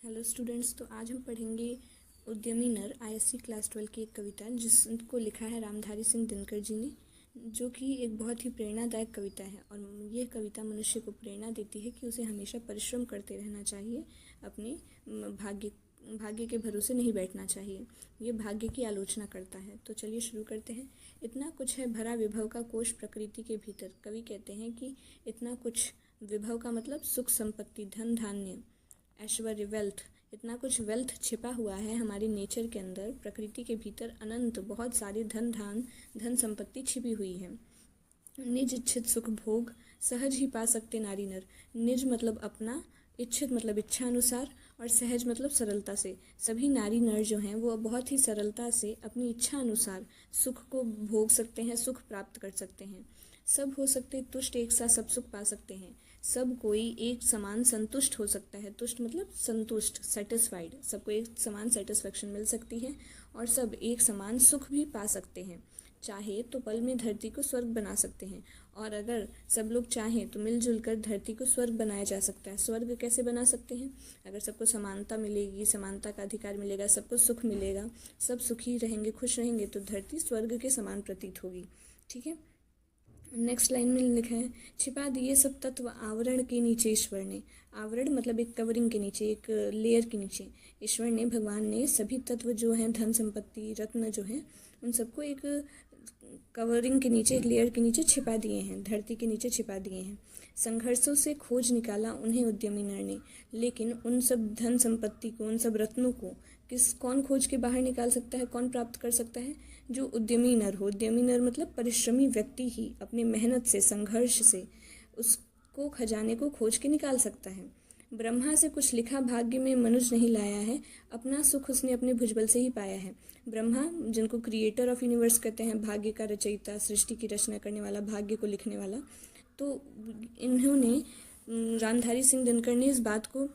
Hello students. तो आज हम पढ़ेंगे उद्यमी नर आईएससी क्लास 12 की एक कविता जिसको लिखा है रामधारी सिंह दिनकर जी ने, जो कि एक बहुत ही प्रेरणादायक कविता है। और यह कविता मनुष्य को प्रेरणा देती है कि उसे हमेशा परिश्रम करते रहना चाहिए, अपने भाग्य के भरोसे नहीं बैठना चाहिए। ये भाग्य की आलोचना करता है। तो चलिए शुरू करते हैं। इतना कुछ है भरा विभव का कोश प्रकृति के भीतर। कवि कहते हैं कि इतना कुछ, विभव का मतलब सुख संपत्ति, धन धान्य, ऐश्वर्य, वेल्थ, इतना कुछ वेल्थ छिपा हुआ है हमारी नेचर के अंदर, प्रकृति के भीतर अनंत बहुत सारे धन संपत्ति छिपी हुई है। निज इच्छित सुख भोग सहज ही पा सकते नारी नर। निज मतलब अपना, इच्छित मतलब इच्छा अनुसार, और सहज मतलब सरलता से। सभी नारी नर जो हैं वो बहुत ही सरलता से अपनी इच्छा अनुसार सुख को भोग सकते हैं, सुख प्राप्त कर सकते हैं। सब हो सकते तुष्ट, एक साथ सब सुख पा सकते हैं। सब कोई एक समान संतुष्ट हो सकता है। तुष्ट मतलब संतुष्ट, सेटिस्फाइड। सबको एक समान सेटिस्फेक्शन मिल सकती है और सब एक समान सुख भी पा सकते हैं। चाहे तो पल में धरती को स्वर्ग बना सकते हैं, और अगर सब लोग चाहें तो मिलजुल कर धरती को स्वर्ग बनाया जा सकता है। स्वर्ग कैसे बना सकते हैं? अगर सबको समानता मिलेगी, समानता का अधिकार मिलेगा, सबको सुख मिलेगा, सब सुखी रहेंगे, खुश रहेंगे, तो धरती स्वर्ग के समान प्रतीत होगी। ठीक है। नेक्स्ट लाइन में लिखा है, छिपा दिए सब तत्व आवरण के नीचे ईश्वर ने। आवरण मतलब एक कवरिंग के नीचे, एक लेयर के नीचे ईश्वर ने, भगवान ने सभी तत्व जो हैं, धन संपत्ति, रत्न जो हैं, उन सबको एक कवरिंग के नीचे, एक लेयर के नीचे छिपा दिए हैं, धरती के नीचे छिपा दिए हैं। संघर्षों से खोज निकाला उन्हें उद्यमी नर ने, लेकिन उन सब धन संपत्ति को, उन सब रत्नों को कौन खोज के बाहर निकाल सकता है, कौन प्राप्त कर सकता है? जो उद्यमी नर हो। उद्यमी नर मतलब परिश्रमी व्यक्ति ही अपने मेहनत से, संघर्ष से उसको, खजाने को खोज के निकाल सकता है। ब्रह्मा से कुछ लिखा भाग्य में मनुज नहीं लाया है, अपना सुख उसने अपने भुजबल से ही पाया है। ब्रह्मा, जिनको क्रिएटर ऑफ यूनिवर्स कहते हैं, भाग्य का रचयिता, सृष्टि की रचना करने वाला, भाग्य को लिखने वाला, तो इन्होंने, रामधारी सिंह दिनकर ने इस बात को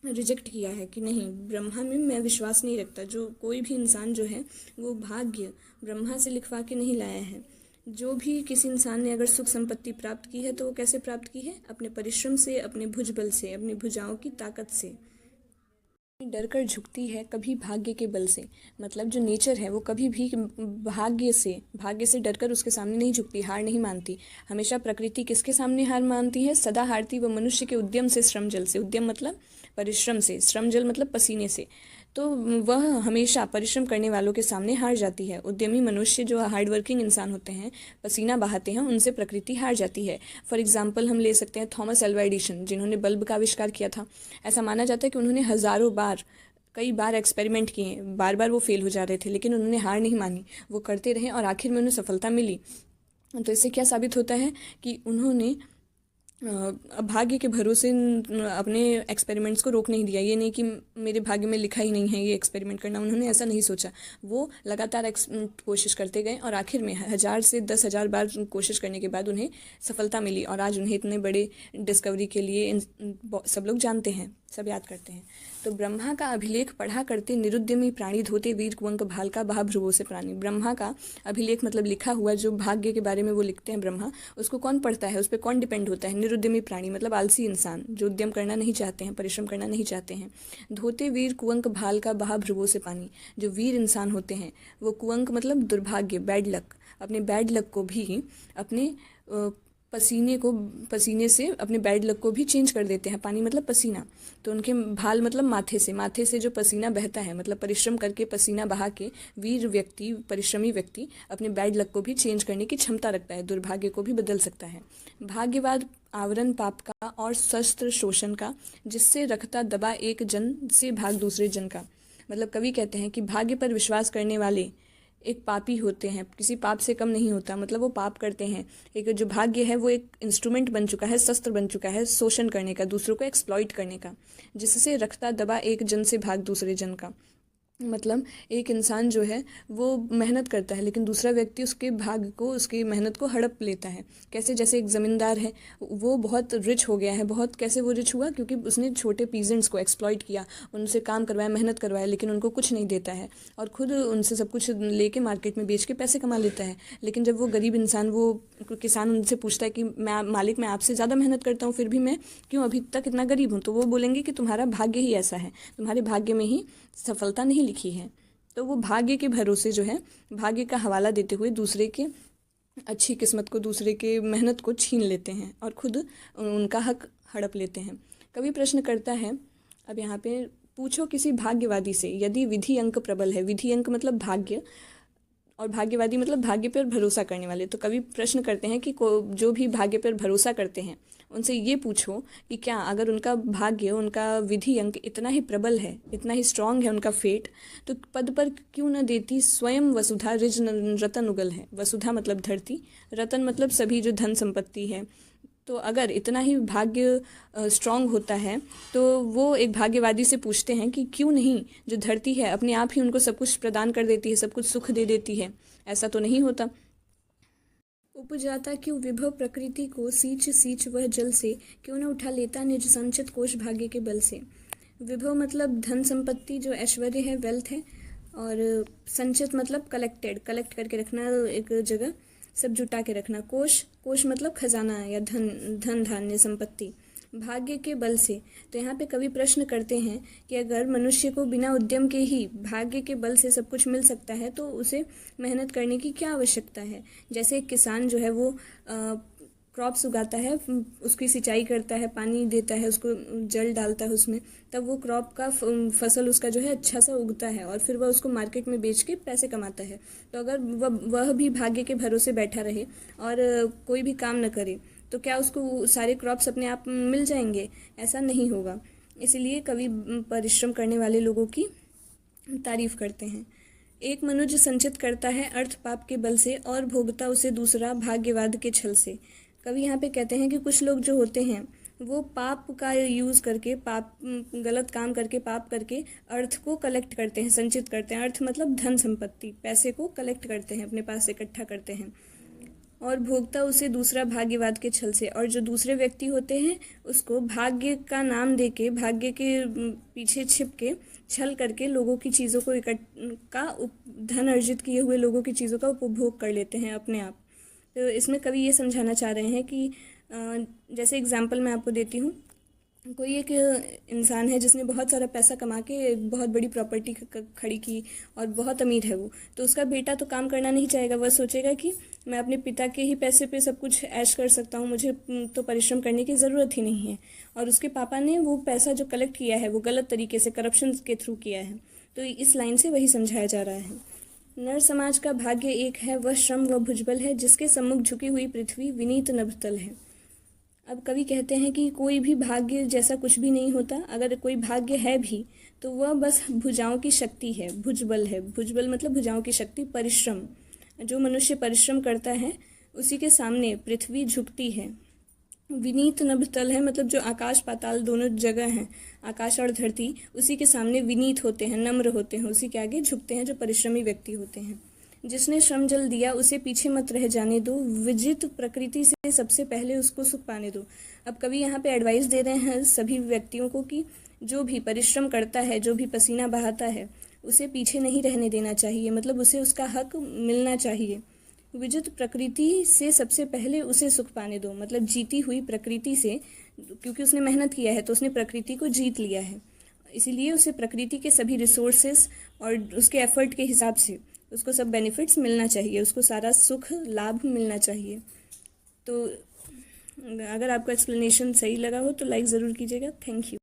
रिजेक्ट किया है कि नहीं, ब्रह्मा में मैं विश्वास नहीं रखता। जो कोई भी इंसान जो है वो भाग्य ब्रह्मा से लिखवा के नहीं लाया है। जो भी किसी इंसान ने अगर सुख संपत्ति प्राप्त की है तो वो कैसे प्राप्त की है? अपने परिश्रम से, अपने भुजबल से, अपनी भुजाओं की ताकत से। डर कर झुकती है कभी भाग्य के बल से। मतलब जो नेचर है वो कभी भी भाग्य से डरकर उसके सामने नहीं झुकती, हार नहीं मानती। हमेशा प्रकृति किसके सामने हार मानती है? सदा हारती वह मनुष्य के उद्यम से, श्रम जल से। उद्यम मतलब परिश्रम से, श्रम जल मतलब पसीने से। तो वह हमेशा परिश्रम करने वालों के सामने हार जाती है। उद्यमी मनुष्य जो हार्ड वर्किंग इंसान होते हैं, पसीना बहाते हैं, उनसे प्रकृति हार जाती है। फॉर एग्जाम्पल हम ले सकते हैं थॉमस एल्वा एडिसन, जिन्होंने बल्ब का आविष्कार किया था। ऐसा माना जाता है कि उन्होंने कई बार एक्सपेरिमेंट किए, बार बार वो फेल हो जा रहे थे, लेकिन उन्होंने हार नहीं मानी, वो करते रहे और आखिर में उन्हें सफलता मिली। तो इससे क्या साबित होता है कि उन्होंने भाग्य के भरोसे अपने एक्सपेरिमेंट्स को रोक नहीं दिया। ये नहीं कि मेरे भाग्य में लिखा ही नहीं है ये एक्सपेरिमेंट करना, उन्होंने ऐसा नहीं सोचा। वो लगातार कोशिश करते गए और आखिर में 1000 से 10,000 बार कोशिश करने के बाद उन्हें सफलता मिली, और आज उन्हें इतने बड़े डिस्कवरी के लिए सब लोग जानते हैं, सब याद करते हैं। तो ब्रह्मा का अभिलेख पढ़ा करते निरुद्यमी प्राणी, धोते वीर कुंवक भाल का बहा भ्रुवों से प्राणी। ब्रह्मा का अभिलेख मतलब लिखा हुआ, जो भाग्य के बारे में वो लिखते हैं ब्रह्मा, उसको कौन पढ़ता है, उस पर कौन डिपेंड होता है? निरुद्यमी प्राणी मतलब आलसी इंसान, जो उद्यम करना नहीं चाहते हैं, परिश्रम करना नहीं चाहते हैं। धोते वीर कुंवक भाल का बहा भ्रुवों से पानी। जो वीर इंसान होते हैं वो, कुंवक मतलब दुर्भाग्य, बैड लक, अपने बैड लक को भी अपने पसीने से अपने बैड लक को भी चेंज कर देते हैं। पानी मतलब पसीना, तो उनके भाल मतलब माथे से जो पसीना बहता है, मतलब परिश्रम करके पसीना बहा के वीर व्यक्ति, परिश्रमी व्यक्ति अपने बैड लक को भी चेंज करने की क्षमता रखता है, दुर्भाग्य को भी बदल सकता है। भाग्यवाद आवरण पाप का और शस्त्र शोषण का, जिससे रखता दबा एक जन से भाग दूसरे जन का। मतलब कवि कहते हैं कि भाग्य पर विश्वास करने वाले एक पापी होते हैं, किसी पाप से कम नहीं होता, मतलब वो पाप करते हैं। एक जो भाग्य है वो एक इंस्ट्रूमेंट बन चुका है, शस्त्र बन चुका है शोषण करने का, दूसरों को एक्सप्लॉइट करने का, जिससे रखता दबा एक जन से भाग दूसरे जन का। मतलब एक इंसान जो है वो मेहनत करता है, लेकिन दूसरा व्यक्ति उसके भाग्य को, उसकी मेहनत को हड़प लेता है। कैसे? जैसे एक ज़मींदार है, वो बहुत रिच हो गया है। बहुत कैसे वो रिच हुआ? क्योंकि उसने छोटे पीजेंट्स को एक्सप्लॉइट किया, उनसे काम करवाया, मेहनत करवाया, लेकिन उनको कुछ नहीं देता है और खुद उनसे सब कुछ लेके मार्केट में बेच के पैसे कमा लेता है। लेकिन जब वो गरीब इंसान, वो किसान उनसे पूछता है कि मालिक मैं आपसे ज़्यादा मेहनत करता हूँ, फिर भी मैं क्यों अभी तक इतना गरीब हूँ? तो वो बोलेंगे कि तुम्हारा भाग्य ही ऐसा है, तुम्हारे भाग्य में ही सफलता नहीं लिखी है। तो वो भाग्य के भरोसे जो है, भाग्य का हवाला देते हुए दूसरे के अच्छी किस्मत को, दूसरे के मेहनत को छीन लेते हैं और खुद उनका हक हड़प लेते हैं। कवि प्रश्न करता है, अब यहाँ पे, पूछो किसी भाग्यवादी से, यदि विधि अंक प्रबल है। विधि अंक मतलब भाग्य, और भाग्यवादी मतलब भाग्य पर भरोसा करने वाले। तो कवि प्रश्न करते हैं कि जो भी भाग्य पर भरोसा करते हैं, उनसे ये पूछो कि क्या अगर उनका भाग्य, उनका विधि अंक इतना ही प्रबल है, इतना ही स्ट्रांग है उनका फेट, तो पद पर क्यों न देती स्वयं वसुधा रिज रतन उगल है। वसुधा मतलब धरती, रतन मतलब सभी जो धन संपत्ति है। तो अगर इतना ही भाग्य स्ट्रांग होता है, तो वो एक भाग्यवादी से पूछते हैं कि क्यों नहीं जो धरती है अपने आप ही उनको सब कुछ प्रदान कर देती है, सब कुछ सुख दे देती है। ऐसा तो नहीं होता। उपजाता क्यों विभव प्रकृति को, सींच सींच वह जल से, क्यों न उठा लेता निज संचित कोष भाग्य के बल से। विभव मतलब धन संपत्ति, जो ऐश्वर्य है, वेल्थ है। और संचित मतलब कलेक्टेड, कलेक्ट करके रखना एक जगह, सब जुटा के रखना। कोष, कोष मतलब खजाना या धन, धन धान्य संपत्ति। भाग्य के बल से, तो यहाँ पे कवि प्रश्न करते हैं कि अगर मनुष्य को बिना उद्यम के ही भाग्य के बल से सब कुछ मिल सकता है, तो उसे मेहनत करने की क्या आवश्यकता है। जैसे एक किसान जो है वो क्रॉप्स उगाता है, उसकी सिंचाई करता है, पानी देता है, उसको जल डालता है उसमें, तब वो क्रॉप का फसल उसका जो है अच्छा सा उगता है और फिर वह उसको मार्केट में बेच के पैसे कमाता है। तो अगर वह भी भाग्य के भरोसे बैठा रहे और कोई भी काम न करे, तो क्या उसको सारे क्रॉप्स अपने आप मिल जाएंगे? ऐसा नहीं होगा। इसलिए कवि परिश्रम करने वाले लोगों की तारीफ करते हैं। एक मनुष्य संचित करता है अर्थ पाप के बल से, और भोगता उसे दूसरा भाग्यवाद के छल से। कवि यहाँ पे कहते हैं कि कुछ लोग जो होते हैं वो पाप का यूज़ करके, पाप, गलत काम करके, पाप करके अर्थ को कलेक्ट करते हैं, संचित करते हैं। अर्थ मतलब धन संपत्ति, पैसे को कलेक्ट करते हैं, अपने पास इकट्ठा करते हैं, और भोगता उसे दूसरा भाग्यवाद के छल से। और जो दूसरे व्यक्ति होते हैं उसको भाग्य का नाम देके, भाग्य के पीछे छिप के, छल करके लोगों की चीज़ों को धन अर्जित किए हुए लोगों की चीज़ों का उपभोग कर लेते हैं अपने आप। तो इसमें कवि ये समझाना चाह रहे हैं कि जैसे एग्जाम्पल मैं आपको देती हूँ, कोई एक इंसान है जिसने बहुत सारा पैसा कमा के एक बहुत बड़ी प्रॉपर्टी खड़ी की और बहुत अमीर है वो, तो उसका बेटा तो काम करना नहीं चाहेगा। वह सोचेगा कि मैं अपने पिता के ही पैसे पे सब कुछ ऐश कर सकता हूँ, मुझे तो परिश्रम करने की ज़रूरत ही नहीं है। और उसके पापा ने वो पैसा जो कलेक्ट किया है वो गलत तरीके से, करप्शन के थ्रू किया है। तो इस लाइन से वही समझाया जा रहा है। नर समाज का भाग्य एक है, वह श्रम व भुजबल है, जिसके सम्मुख झुकी हुई पृथ्वी विनीत नभतल है। अब कवि कहते हैं कि कोई भी भाग्य जैसा कुछ भी नहीं होता। अगर कोई भाग्य है भी तो वह बस भुजाओं की शक्ति है, भुजबल है। भुजबल मतलब भुजाओं की शक्ति, परिश्रम। जो मनुष्य परिश्रम करता है उसी के सामने पृथ्वी झुकती है। विनीत नभतल है मतलब जो आकाश पाताल दोनों जगह हैं, आकाश और धरती, उसी के सामने विनीत होते हैं, नम्र होते हैं, उसी के आगे झुकते हैं जो परिश्रमी व्यक्ति होते हैं। जिसने श्रम जल दिया उसे पीछे मत रह जाने दो, विजित प्रकृति से सबसे पहले उसको सुख पाने दो। अब कवि यहाँ पे एडवाइस दे रहे हैं सभी व्यक्तियों को कि जो भी परिश्रम करता है, जो भी पसीना बहाता है, उसे पीछे नहीं रहने देना चाहिए, मतलब उसे उसका हक मिलना चाहिए। विजित प्रकृति से सबसे पहले उसे सुख पाने दो, मतलब जीती हुई प्रकृति से, क्योंकि उसने मेहनत किया है तो उसने प्रकृति को जीत लिया है, इसीलिए उसे प्रकृति के सभी रिसोर्सेस और उसके एफर्ट के हिसाब से उसको सब बेनिफिट्स मिलना चाहिए, उसको सारा सुख लाभ मिलना चाहिए। तो अगर आपको एक्सप्लेनेशन सही लगा हो तो लाइक ज़रूर कीजिएगा। Thank you.